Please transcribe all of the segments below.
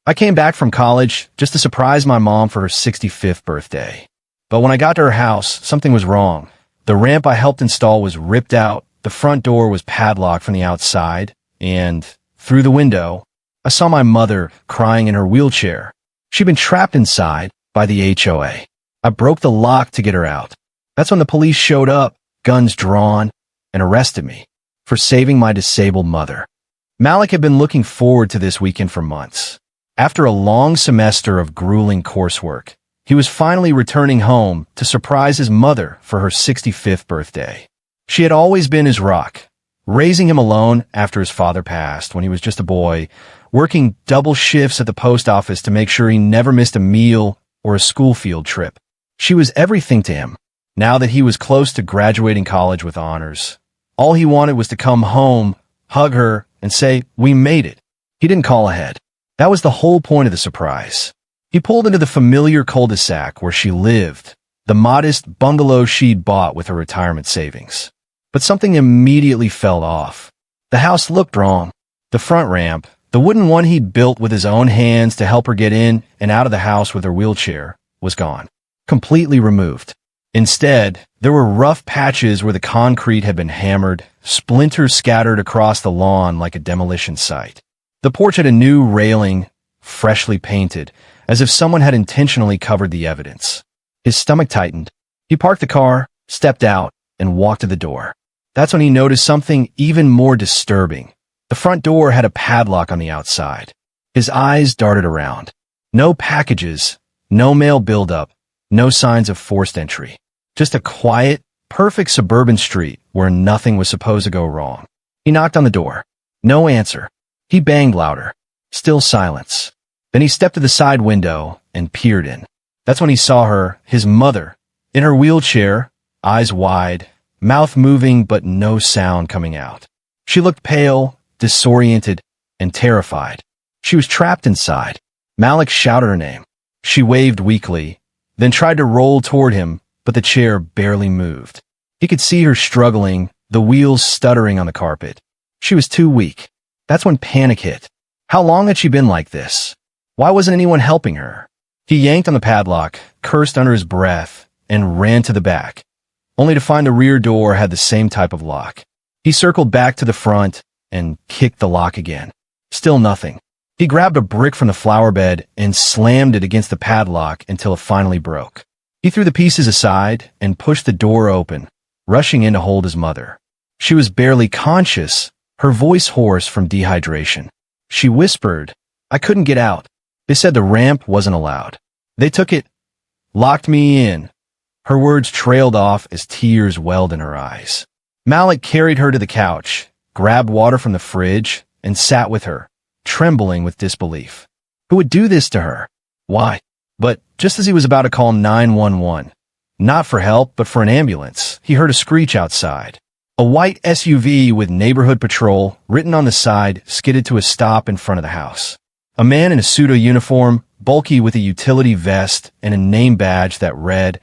I came back from college just to surprise my mom for her 65th birthday. But when I got to her house, something was wrong. The ramp I helped install was ripped out, the front door was padlocked from the outside, and through the window, I saw my mother crying in her wheelchair. She'd been trapped inside by the HOA. I broke the lock to get her out. That's when the police showed up, guns drawn, and arrested me for saving my disabled mother. Malik had been looking forward to this weekend for months. After a long semester of grueling coursework, he was finally returning home to surprise his mother for her 65th birthday. She had always been his rock, raising him alone after his father passed when he was just a boy, working double shifts at the post office to make sure he never missed a meal or a school field trip. She was everything to him. Now that he was close to graduating college with honors, all he wanted was to come home, hug her, and say, "We made it." He didn't call ahead. That was the whole point of the surprise. He pulled into the familiar cul-de-sac where she lived, the modest bungalow she'd bought with her retirement savings. But something immediately fell off. The house looked wrong. The front ramp, the wooden one he'd built with his own hands to help her get in and out of the house with her wheelchair, was gone. Completely removed. Instead, there were rough patches where the concrete had been hammered, splinters scattered across the lawn like a demolition site. The porch had a new railing, freshly painted, as if someone had intentionally covered the evidence. His stomach tightened. He parked the car, stepped out, and walked to the door. That's when he noticed something even more disturbing. The front door had a padlock on the outside. His eyes darted around. No packages, no mail buildup, no signs of forced entry. Just a quiet, perfect suburban street where nothing was supposed to go wrong. He knocked on the door. No answer. He banged louder. Still silence. Then he stepped to the side window and peered in. That's when he saw her, his mother, in her wheelchair, eyes wide, mouth moving but no sound coming out. She looked pale, disoriented, and terrified. She was trapped inside. Malik shouted her name. She waved weakly, then tried to roll toward him, but the chair barely moved. He could see her struggling, the wheels stuttering on the carpet. She was too weak. That's when panic hit. How long had she been like this? Why wasn't anyone helping her? He yanked on the padlock, cursed under his breath, and ran to the back, only to find the rear door had the same type of lock. He circled back to the front and kicked the lock again. Still nothing. He grabbed a brick from the flower bed and slammed it against the padlock until it finally broke. He threw the pieces aside and pushed the door open, rushing in to hold his mother. She was barely conscious, her voice hoarse from dehydration. She whispered, "I couldn't get out. They said the ramp wasn't allowed. They took it, locked me in." Her words trailed off as tears welled in her eyes. Malik carried her to the couch, grabbed water from the fridge, and sat with her, trembling with disbelief. Who would do this to her? Why? But just as he was about to call 911, not for help but for an ambulance, he heard a screech outside. A white SUV with neighborhood patrol written on the side skidded to a stop in front of the house. A man in a pseudo uniform, bulky with a utility vest and a name badge that read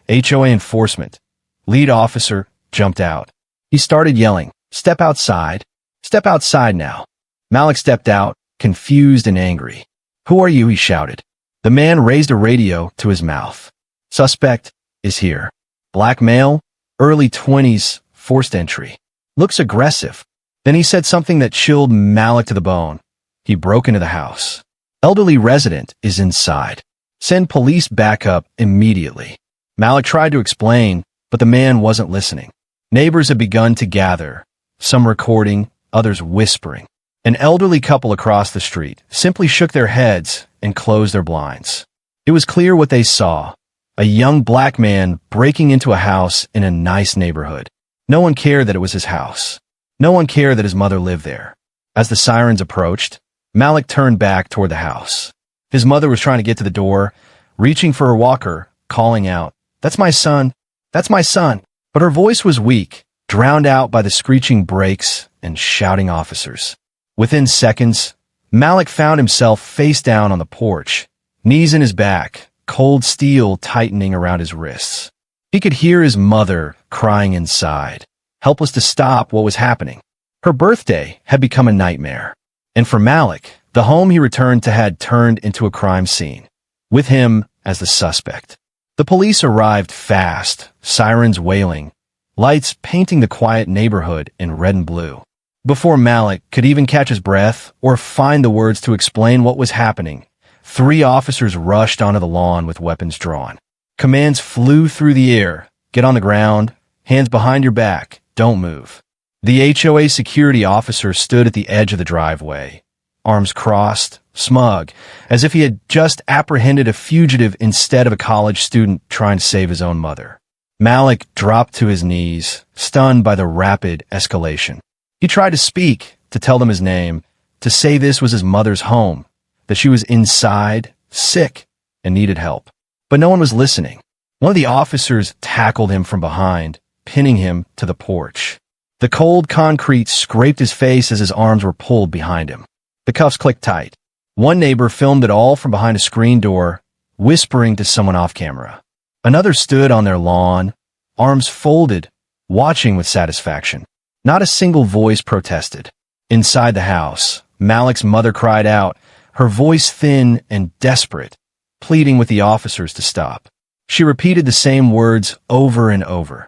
HOA Enforcement, Lead Officer, jumped out. He started yelling, "Step outside. Step outside now." Malik stepped out, confused and angry. "Who are you?" he shouted. The man raised a radio to his mouth. "Suspect is here. Black male, early 20s, forced entry. Looks aggressive." Then he said something that chilled Malik to the bone. He broke into the house. "Elderly resident is inside. Send police backup immediately." Malik tried to explain, but the man wasn't listening. Neighbors had begun to gather, some recording, others whispering. An elderly couple across the street simply shook their heads and closed their blinds. It was clear what they saw. A young black man breaking into a house in a nice neighborhood. No one cared that it was his house. No one cared that his mother lived there. As the sirens approached, Malik turned back toward the house. His mother was trying to get to the door, reaching for her walker, calling out, "That's my son. That's my son." But her voice was weak, drowned out by the screeching brakes and shouting officers. Within seconds, Malik found himself face down on the porch, knees in his back, cold steel tightening around his wrists. He could hear his mother crying inside, helpless to stop what was happening. Her birthday had become a nightmare. And for Malik, The home he returned to had turned into a crime scene, with him as the suspect. The police arrived fast, sirens wailing, lights painting the quiet neighborhood in red and blue. Before Malik could even catch his breath or find the words to explain what was happening, 3 officers rushed onto the lawn with weapons drawn. Commands flew through the air. Get on the ground, hands behind your back, don't move. The HOA security officer stood at the edge of the driveway, arms crossed, smug, as if he had just apprehended a fugitive instead of a college student trying to save his own mother. Malik dropped to his knees, stunned by the rapid escalation. He tried to speak, to tell them his name, to say this was his mother's home, that she was inside, sick, and needed help. But no one was listening. One of the officers tackled him from behind, pinning him to the porch. The cold concrete scraped his face as his arms were pulled behind him. The cuffs clicked tight. One neighbor filmed it all from behind a screen door, whispering to someone off camera. Another stood on their lawn, arms folded, watching with satisfaction. Not a single voice protested. Inside the house, Malik's mother cried out, her voice thin and desperate, pleading with the officers to stop. She repeated the same words over and over.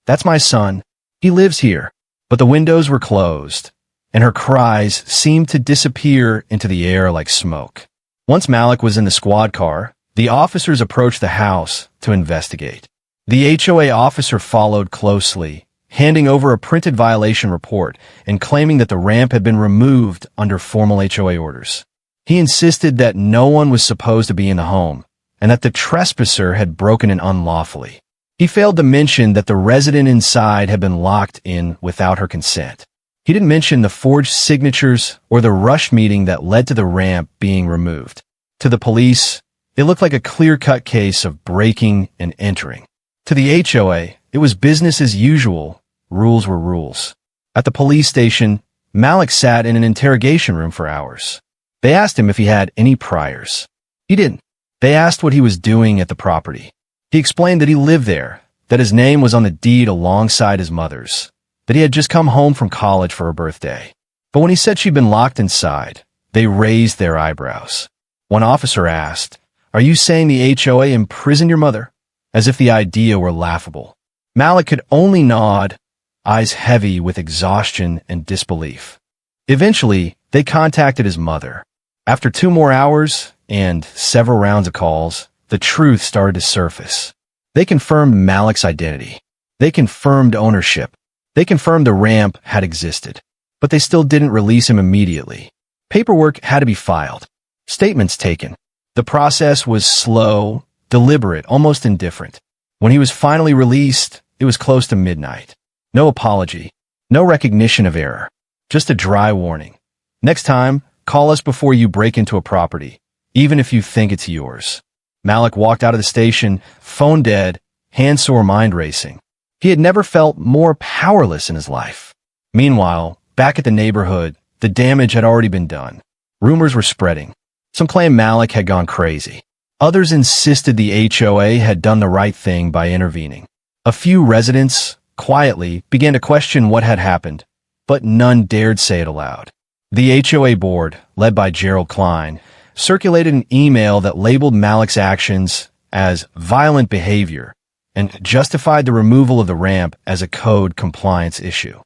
That's my son. He lives here. But the windows were closed, and her cries seemed to disappear into the air like smoke. Once Malik was in the squad car, the officers approached the house to investigate. The HOA officer followed closely, handing over a printed violation report and claiming that the ramp had been removed under formal HOA orders. He insisted that no one was supposed to be in the home, and that the trespasser had broken in unlawfully. He failed to mention that the resident inside had been locked in without her consent. He didn't mention the forged signatures or the rush meeting that led to the ramp being removed. To the police, it looked like a clear-cut case of breaking and entering. To the HOA, it was business as usual. Rules were rules. At the police station, Malik sat in an interrogation room for hours. They asked him if he had any priors. He didn't. They asked what he was doing at the property. He explained that he lived there, that his name was on the deed alongside his mother's, that he had just come home from college for her birthday. But when he said she'd been locked inside, they raised their eyebrows. One officer asked, "Are you saying the HOA imprisoned your mother?" As if the idea were laughable. Malik could only nod, eyes heavy with exhaustion and disbelief. Eventually, they contacted his mother. After 2 more hours and several rounds of calls, the truth started to surface. They confirmed Malik's identity. They confirmed ownership. They confirmed the ramp had existed. But they still didn't release him immediately. Paperwork had to be filed. Statements taken. The process was slow, deliberate, almost indifferent. When he was finally released, it was close to midnight. No apology. No recognition of error. Just a dry warning. Next time, call us before you break into a property, even if you think it's yours. Malik walked out of the station, phone dead, hand sore, mind racing. He had never felt more powerless in his life. Meanwhile, back at the neighborhood, the damage had already been done. Rumors were spreading. Some claimed Malik had gone crazy. Others insisted the HOA had done the right thing by intervening. A few residents, quietly, began to question what had happened, but none dared say it aloud. The HOA board, led by Gerald Klein, circulated an email that labeled Malik's actions as violent behavior and justified the removal of the ramp as a code compliance issue.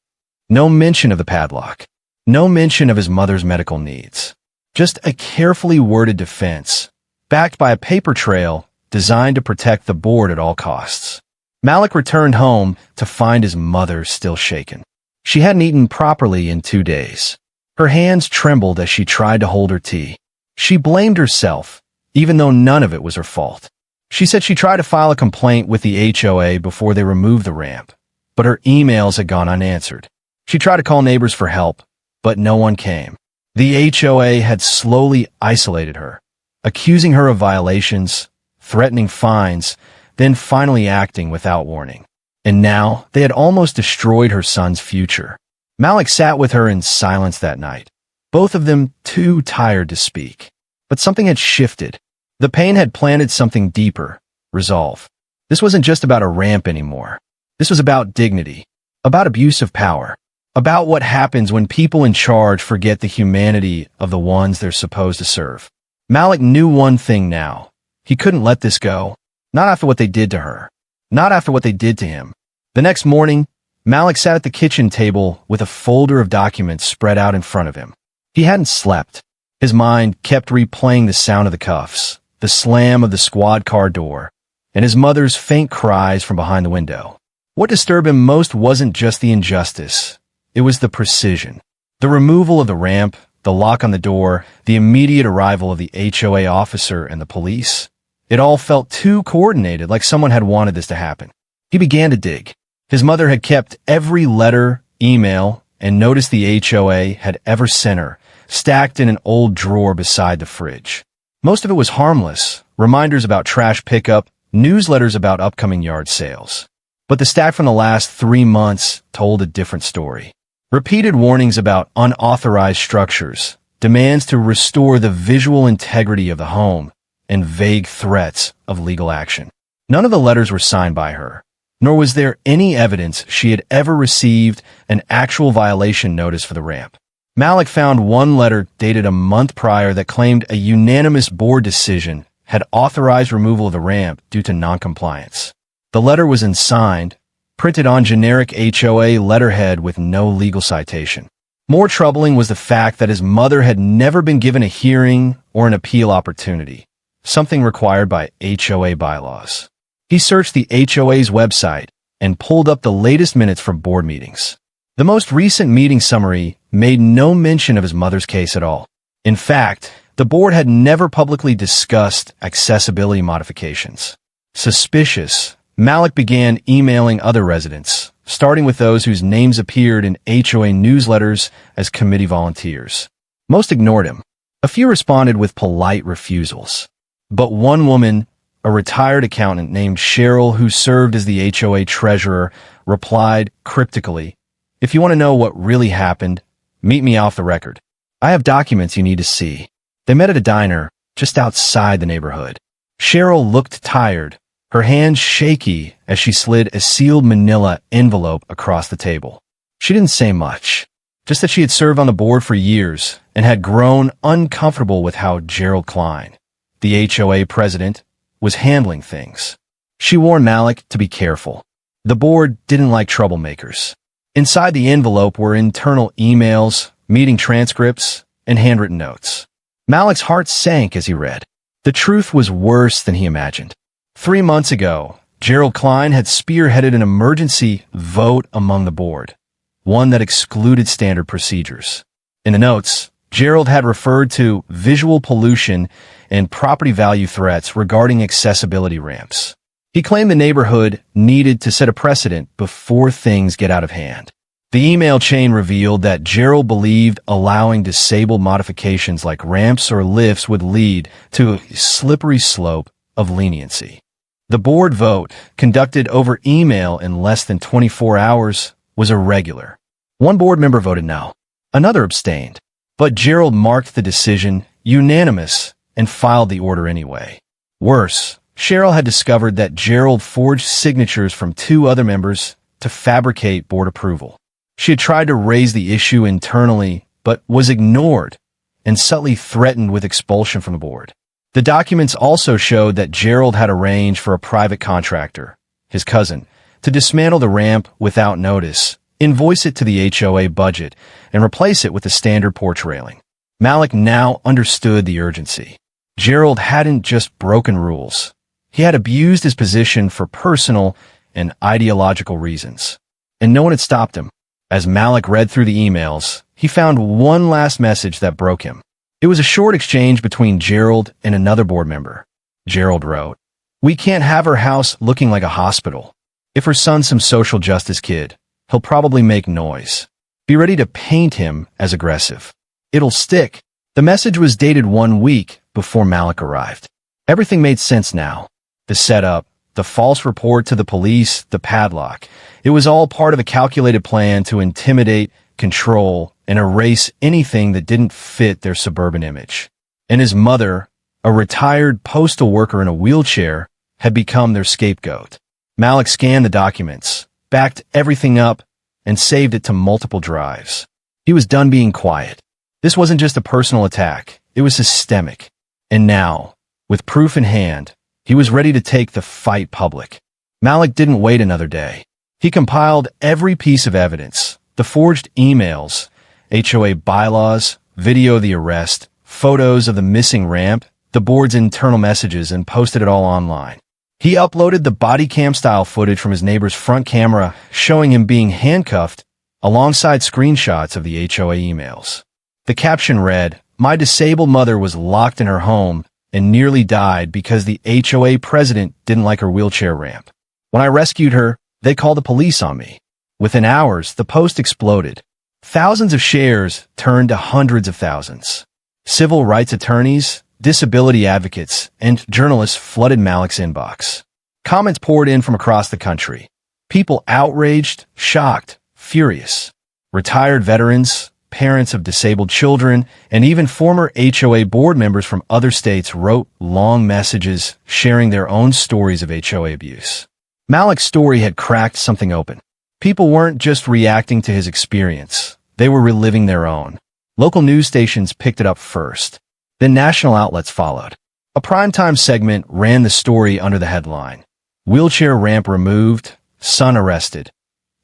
No mention of the padlock. No mention of his mother's medical needs. Just a carefully worded defense, backed by a paper trail designed to protect the board at all costs. Malik returned home to find his mother still shaken. She hadn't eaten properly in 2 days. Her hands trembled as she tried to hold her tea. She blamed herself, even though none of it was her fault. She said she tried to file a complaint with the HOA before they removed the ramp, but her emails had gone unanswered. She tried to call neighbors for help, but no one came. The HOA had slowly isolated her, accusing her of violations, threatening fines, then finally acting without warning. And now they had almost destroyed her son's future. Malik sat with her in silence that night, both of them too tired to speak. But something had shifted. The pain had planted something deeper, resolve. This wasn't just about a ramp anymore. This was about dignity, about abuse of power, about what happens when people in charge forget the humanity of the ones they're supposed to serve. Malik knew one thing now. He couldn't let this go. Not after what they did to her. Not after what they did to him. The next morning, Malik sat at the kitchen table with a folder of documents spread out in front of him. He hadn't slept. His mind kept replaying the sound of the cuffs, the slam of the squad car door, and his mother's faint cries from behind the window. What disturbed him most wasn't just the injustice. It was the precision. The removal of the ramp, the lock on the door, the immediate arrival of the HOA officer and the police. It all felt too coordinated, like someone had wanted this to happen. He began to dig. His mother had kept every letter, email, and notice the HOA had ever sent her, stacked in an old drawer beside the fridge. Most of it was harmless, reminders about trash pickup, newsletters about upcoming yard sales. But the stack from the last 3 months told a different story. Repeated warnings about unauthorized structures, demands to restore the visual integrity of the home, and vague threats of legal action. None of the letters were signed by her, nor was there any evidence she had ever received an actual violation notice for the ramp. Malik found one letter dated a month prior that claimed a unanimous board decision had authorized removal of the ramp due to noncompliance. The letter was unsigned, printed on generic HOA letterhead with no legal citation. More troubling was the fact that his mother had never been given a hearing or an appeal opportunity, something required by HOA bylaws. He searched the HOA's website and pulled up the latest minutes from board meetings. The most recent meeting summary made no mention of his mother's case at all. In fact, the board had never publicly discussed accessibility modifications. Suspicious, Malik began emailing other residents, starting with those whose names appeared in HOA newsletters as committee volunteers. Most ignored him. A few responded with polite refusals. But one woman, a retired accountant named Cheryl who served as the HOA treasurer, replied cryptically, "If you want to know what really happened, meet me off the record. I have documents you need to see." They met at a diner just outside the neighborhood. Cheryl looked tired, her hands shaky as she slid a sealed manila envelope across the table. She didn't say much, just that she had served on the board for years and had grown uncomfortable with how Gerald Klein, the HOA president, was handling things. She warned Malik to be careful. The board didn't like troublemakers. Inside the envelope were internal emails, meeting transcripts, and handwritten notes. Malik's heart sank as he read. The truth was worse than he imagined. 3 months ago, Gerald Klein had spearheaded an emergency vote among the board, one that excluded standard procedures. In the notes, Gerald had referred to visual pollution and property value threats regarding accessibility ramps. He claimed the neighborhood needed to set a precedent before things get out of hand. The email chain revealed that Gerald believed allowing disabled modifications like ramps or lifts would lead to a slippery slope of leniency. The board vote, conducted over email in less than 24 hours, was irregular. One board member voted no. Another abstained. But Gerald marked the decision unanimous and filed the order anyway. Worse, Cheryl had discovered that Gerald forged signatures from 2 other members to fabricate board approval. She had tried to raise the issue internally, but was ignored and subtly threatened with expulsion from the board. The documents also showed that Gerald had arranged for a private contractor, his cousin, to dismantle the ramp without notice, invoice it to the HOA budget, and replace it with a standard porch railing. Malik now understood the urgency. Gerald hadn't just broken rules. He had abused his position for personal and ideological reasons. And no one had stopped him. As Malik read through the emails, he found one last message that broke him. It was a short exchange between Gerald and another board member. Gerald wrote, "We can't have her house looking like a hospital. If her son's some social justice kid, he'll probably make noise. Be ready to paint him as aggressive. It'll stick." The message was dated 1 week before Malik arrived. Everything made sense now. The setup, the false report to the police, the padlock. It was all part of a calculated plan to intimidate, control, and erase anything that didn't fit their suburban image. And his mother, a retired postal worker in a wheelchair, had become their scapegoat. Malik scanned the documents, backed everything up, and saved it to multiple drives. He was done being quiet. This wasn't just a personal attack, it was systemic. And now, with proof in hand, he was ready to take the fight public. Malik didn't wait another day. He compiled every piece of evidence, the forged emails, HOA bylaws, video of the arrest, photos of the missing ramp, the board's internal messages, and posted it all online. He uploaded the body cam style footage from his neighbor's front camera showing him being handcuffed alongside screenshots of the HOA emails. The caption read, "My disabled mother was locked in her home and nearly died because the HOA president didn't like her wheelchair ramp. When I rescued her, they called the police on me." Within hours, the post exploded. Thousands of shares turned to hundreds of thousands. Civil rights attorneys, disability advocates, and journalists flooded Malik's inbox. Comments poured in from across the country. People outraged, shocked, furious. Retired veterans, parents of disabled children, and even former HOA board members from other states wrote long messages sharing their own stories of HOA abuse. Malik's story had cracked something open. People weren't just reacting to his experience, they were reliving their own. Local news stations picked it up first. Then national outlets followed. A primetime segment ran the story under the headline, "Wheelchair Ramp Removed, Son Arrested.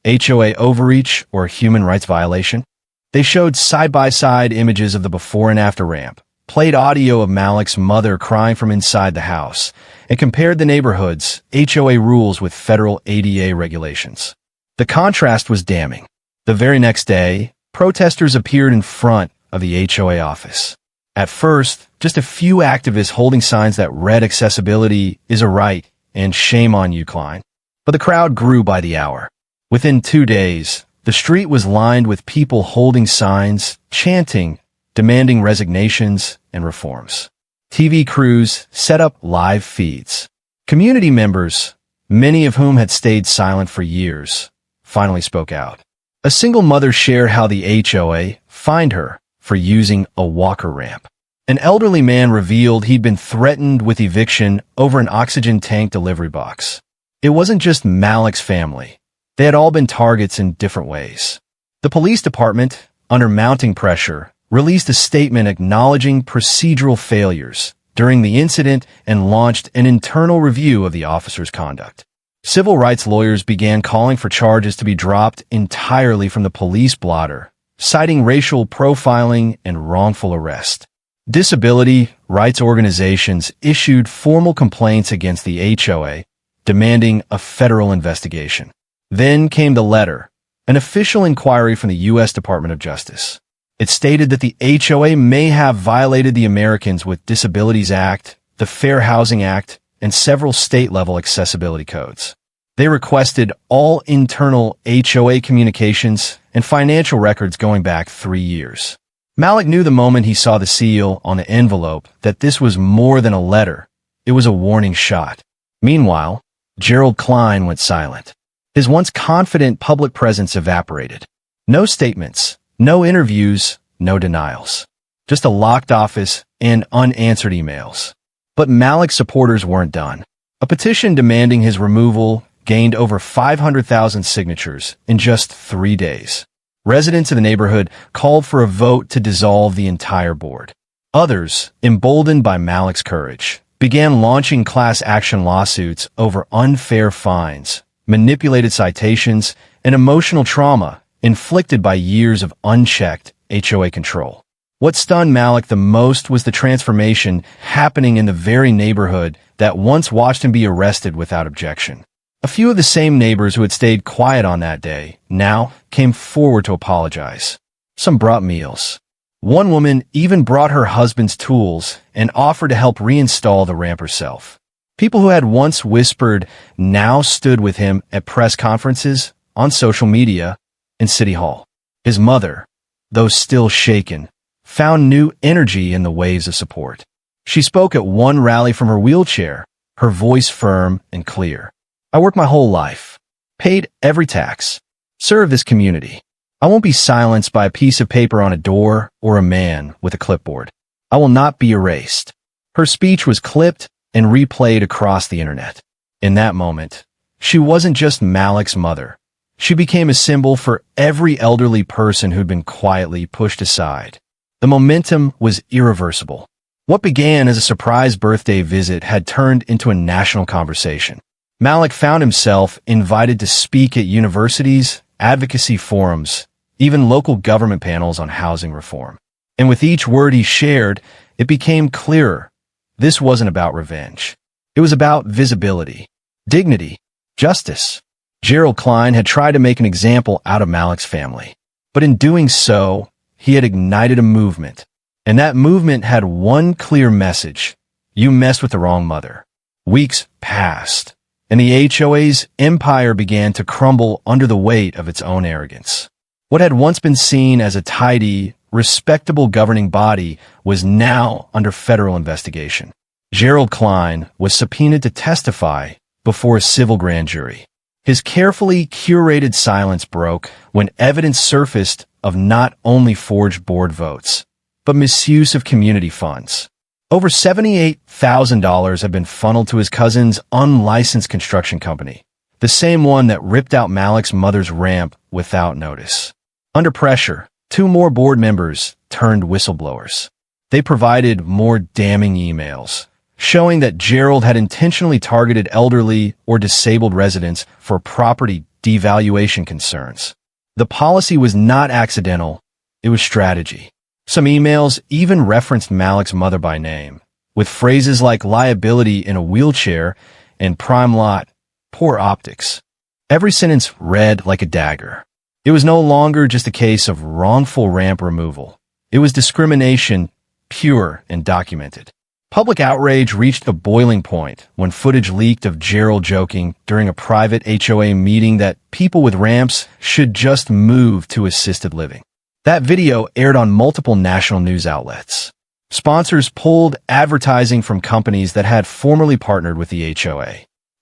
HOA Overreach or Human Rights Violation?" They showed side-by-side images of the before and after ramp, played audio of Malik's mother crying from inside the house, and compared the neighborhood's HOA rules with federal ADA regulations. The contrast was damning. The very next day, protesters appeared in front of the HOA office. At first, just a few activists holding signs that read "Accessibility is a right" and "Shame on you, Klein." But the crowd grew by the hour. Within 2 days, the street was lined with people holding signs, chanting, demanding resignations and reforms. TV crews set up live feeds. Community members, many of whom had stayed silent for years, finally spoke out. A single mother shared how the HOA fined her for using a walker ramp. An elderly man revealed he'd been threatened with eviction over an oxygen tank delivery box. It wasn't just Malik's family. They had all been targets in different ways. The police department, under mounting pressure, released a statement acknowledging procedural failures during the incident and launched an internal review of the officer's conduct. Civil rights lawyers began calling for charges to be dropped entirely from the police blotter, citing racial profiling and wrongful arrest. Disability rights organizations issued formal complaints against the HOA, demanding a federal investigation. Then came the letter, an official inquiry from the U.S. Department of Justice. It stated that the HOA may have violated the Americans with Disabilities Act, the Fair Housing Act, and several state-level accessibility codes. They requested all internal HOA communications and financial records going back 3 years. Malik knew the moment he saw the seal on the envelope that this was more than a letter. It was a warning shot. Meanwhile, Gerald Klein went silent. His once confident public presence evaporated. No statements, no interviews, no denials. Just a locked office and unanswered emails. But Malik's supporters weren't done. A petition demanding his removal gained over 500,000 signatures in just 3 days. Residents of the neighborhood called for a vote to dissolve the entire board. Others, emboldened by Malik's courage, began launching class action lawsuits over unfair fines, manipulated citations, and emotional trauma inflicted by years of unchecked HOA control. What stunned Malik the most was the transformation happening in the very neighborhood that once watched him be arrested without objection. A few of the same neighbors who had stayed quiet on that day now came forward to apologize. Some brought meals. One woman even brought her husband's tools and offered to help reinstall the ramp herself. People who had once whispered now stood with him at press conferences, on social media, in City Hall. His mother, though still shaken, found new energy in the waves of support. She spoke at one rally from her wheelchair, her voice firm and clear. "I worked my whole life, paid every tax, served this community. I won't be silenced by a piece of paper on a door or a man with a clipboard. I will not be erased." Her speech was clipped and replayed across the internet. In that moment, she wasn't just Malik's mother. She became a symbol for every elderly person who'd been quietly pushed aside. The momentum was irreversible. What began as a surprise birthday visit had turned into a national conversation. Malik found himself invited to speak at universities, advocacy forums, even local government panels on housing reform. And with each word he shared, it became clearer. This wasn't about revenge. It was about visibility, dignity, justice. Gerald Klein had tried to make an example out of Malik's family. But in doing so, he had ignited a movement. And that movement had one clear message. You messed with the wrong mother. Weeks passed, and the HOA's empire began to crumble under the weight of its own arrogance. What had once been seen as a tidy, respectable governing body was now under federal investigation. Gerald Klein was subpoenaed to testify before a civil grand jury. His carefully curated silence broke when evidence surfaced of not only forged board votes, but misuse of community funds. Over $78,000 had been funneled to his cousin's unlicensed construction company, the same one that ripped out Malik's mother's ramp without notice. Under pressure, 2 more board members turned whistleblowers. They provided more damning emails, showing that Gerald had intentionally targeted elderly or disabled residents for property devaluation concerns. The policy was not accidental, it was strategy. Some emails even referenced Malik's mother by name, with phrases like liability in a wheelchair and prime lot, poor optics. Every sentence read like a dagger. It was no longer just a case of wrongful ramp removal. It was discrimination, pure and documented. Public outrage reached a boiling point when footage leaked of Gerald joking during a private HOA meeting that people with ramps should just move to assisted living. That video aired on multiple national news outlets. Sponsors pulled advertising from companies that had formerly partnered with the HOA.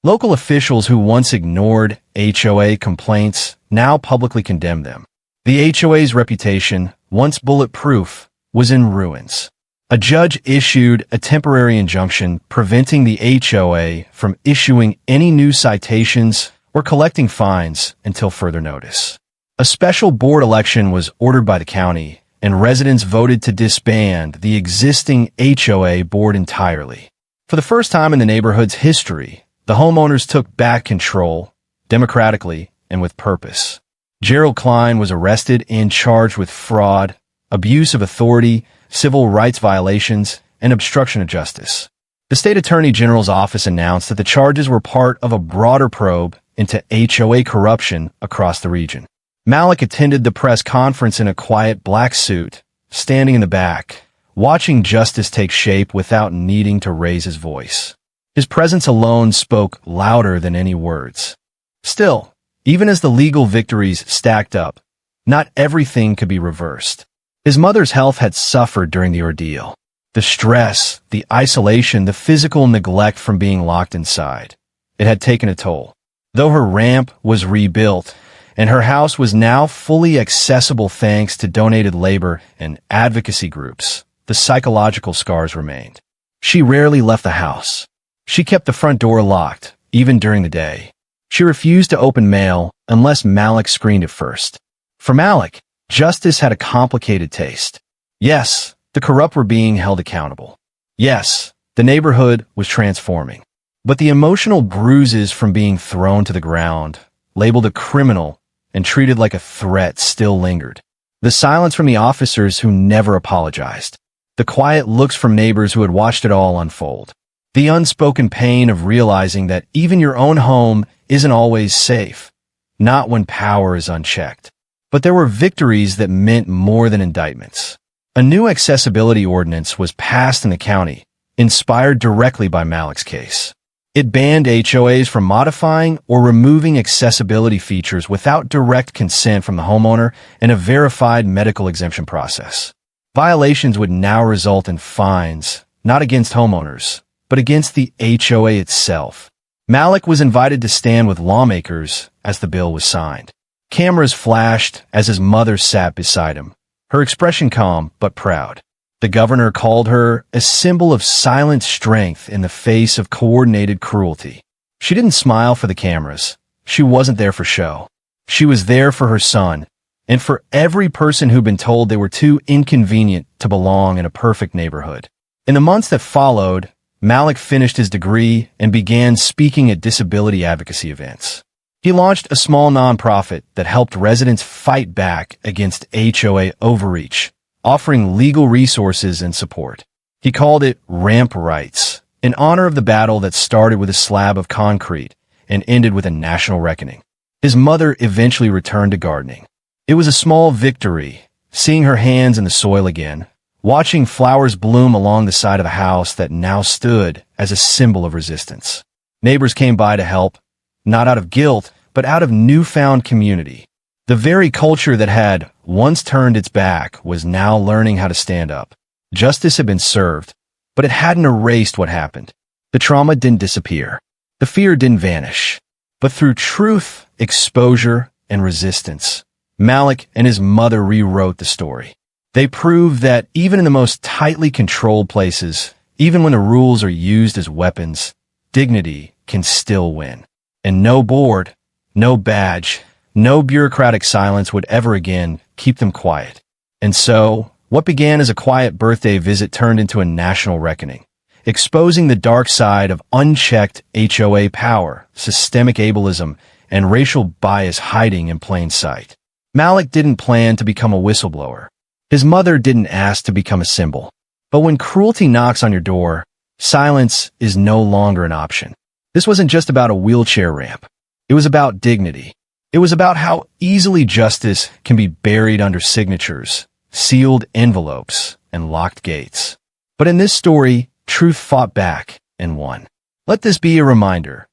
Local officials who once ignored HOA complaints now publicly condemned them. The HOA's reputation, once bulletproof, was in ruins. A judge issued a temporary injunction preventing the HOA from issuing any new citations or collecting fines until further notice. A special board election was ordered by the county, and residents voted to disband the existing HOA board entirely. For the first time in the neighborhood's history, the homeowners took back control, democratically and with purpose. Gerald Klein was arrested and charged with fraud, abuse of authority, civil rights violations, and obstruction of justice. The state attorney general's office announced that the charges were part of a broader probe into HOA corruption across the region. Malik attended the press conference in a quiet black suit, standing in the back, watching justice take shape without needing to raise his voice. His presence alone spoke louder than any words. Still, even as the legal victories stacked up, not everything could be reversed. His mother's health had suffered during the ordeal. The stress, the isolation, the physical neglect from being locked inside. It had taken a toll. Though her ramp was rebuilt, and her house was now fully accessible thanks to donated labor and advocacy groups, the psychological scars remained. She rarely left the house. She kept the front door locked, even during the day. She refused to open mail unless Malik screened it first. For Malik, justice had a complicated taste. Yes, the corrupt were being held accountable. Yes, the neighborhood was transforming. But the emotional bruises from being thrown to the ground, labeled a criminal, and treated like a threat still lingered. The silence from the officers who never apologized. The quiet looks from neighbors who had watched it all unfold. The unspoken pain of realizing that even your own home isn't always safe, not when power is unchecked. But there were victories that meant more than indictments. A new accessibility ordinance was passed in the county, inspired directly by Malik's case. It banned HOAs from modifying or removing accessibility features without direct consent from the homeowner and a verified medical exemption process. Violations would now result in fines, not against homeowners, but against the HOA itself. Malik was invited to stand with lawmakers as the bill was signed. Cameras flashed as his mother sat beside him, her expression calm but proud. The governor called her a symbol of silent strength in the face of coordinated cruelty. She didn't smile for the cameras. She wasn't there for show. She was there for her son, and for every person who'd been told they were too inconvenient to belong in a perfect neighborhood. In the months that followed, Malik finished his degree and began speaking at disability advocacy events. He launched a small nonprofit that helped residents fight back against HOA overreach, offering legal resources and support. He called it Ramp Rights, in honor of the battle that started with a slab of concrete and ended with a national reckoning. His mother eventually returned to gardening. It was a small victory, seeing her hands in the soil again, watching flowers bloom along the side of a house that now stood as a symbol of resistance. Neighbors came by to help, not out of guilt, but out of newfound community. The very culture that had once turned its back was now learning how to stand up. Justice had been served, but it hadn't erased what happened. The trauma didn't disappear. The fear didn't vanish. But through truth, exposure, and resistance, Malik and his mother rewrote the story. They proved that even in the most tightly controlled places, even when the rules are used as weapons, dignity can still win. And no board, no badge, no bureaucratic silence would ever again keep them quiet. And so, what began as a quiet birthday visit turned into a national reckoning, exposing the dark side of unchecked HOA power, systemic ableism, and racial bias hiding in plain sight. Malik didn't plan to become a whistleblower. His mother didn't ask to become a symbol. But when cruelty knocks on your door, silence is no longer an option. This wasn't just about a wheelchair ramp. It was about dignity. It was about how easily justice can be buried under signatures, sealed envelopes, and locked gates. But in this story, truth fought back and won. Let this be a reminder.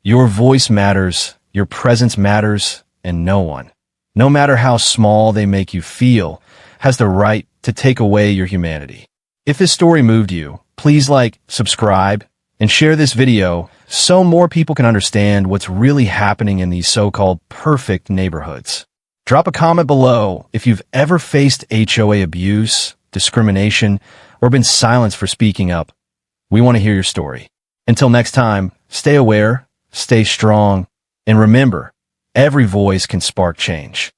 Your voice matters, your presence matters, and no one, no matter how small they make you feel, has the right to take away your humanity. If this story moved you, please like, subscribe, and share this video so more people can understand what's really happening in these so-called perfect neighborhoods. Drop a comment below if you've ever faced HOA abuse, discrimination, or been silenced for speaking up. We want to hear your story. Until next time, stay aware, stay strong, and remember, every voice can spark change.